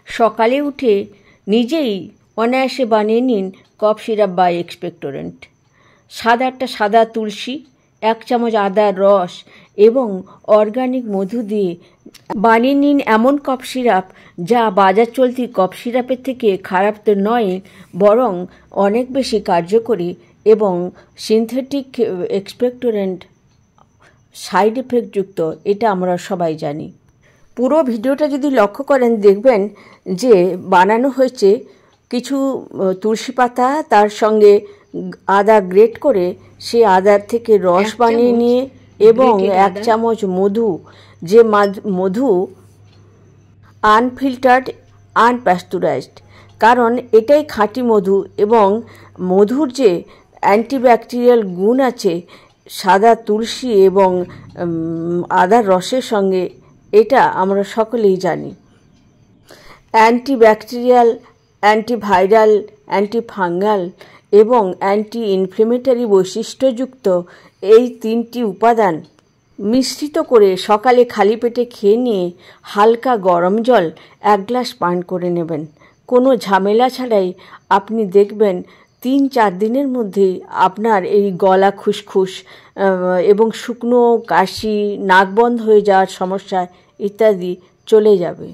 সকালে উঠে নিজেই অনায়াসে বানিয়ে নিন কফ সিরাপ বা এক্সপেক্টোরেন্ট। সাদা তুলসী, 1 চামচ আদার রস এবং অর্গানিক মধু দিয়ে বানিয়ে নিন এমন কফ সিরাপ যা বাজার চলতি কফ সিরাপের থেকে খারাপ তো নয়, বরং অনেক বেশি কার্যকরী এবং সিনথেটিক এক্সপেক্টোরেন্ট সাইড এফেক্টযুক্ত, এটা আমরা সবাই জানি। পুরো ভিডিওটা যদি লক্ষ্য করেন দেখবেন যে বানানো হয়েছে কিছু তুলসী পাতা, তার সঙ্গে আদা গ্রেট করে সেই আদার থেকে রস বানিয়ে নিয়ে এবং 1 চামচ মধু, যে মধু আনফিল্টার্ড, আনপ্যাস্টুরাইজড, কারণ এটাই খাঁটি মধু এবং মধুর যে অ্যান্টিব্যাকটেরিয়াল গুণ আছে সাদা তুলসী এবং আদার রসের সঙ্গে, এটা আমরা সকলেই জানি। অ্যান্টিব্যাকটেরিয়াল, অ্যান্টিভাইরাল, অ্যান্টিফাঙ্গাল এবং অ্যান্টি ইনফ্লেমেটরি বৈশিষ্ট্যযুক্ত এই 3টি উপাদান মিশ্রিত করে সকালে খালি পেটে খেয়ে নিয়ে হালকা গরম জল 1 গ্লাস পান করে নেবেন। কোনো ঝামেলা ছাড়াই আপনি দেখবেন 3-4 দিনের মধ্যেই আপনার এই গলা খুসখুস এবং শুকনো কাশি, নাক বন্ধ হয়ে যাওয়ার সমস্যা ইত্যাদি চলে যাবে।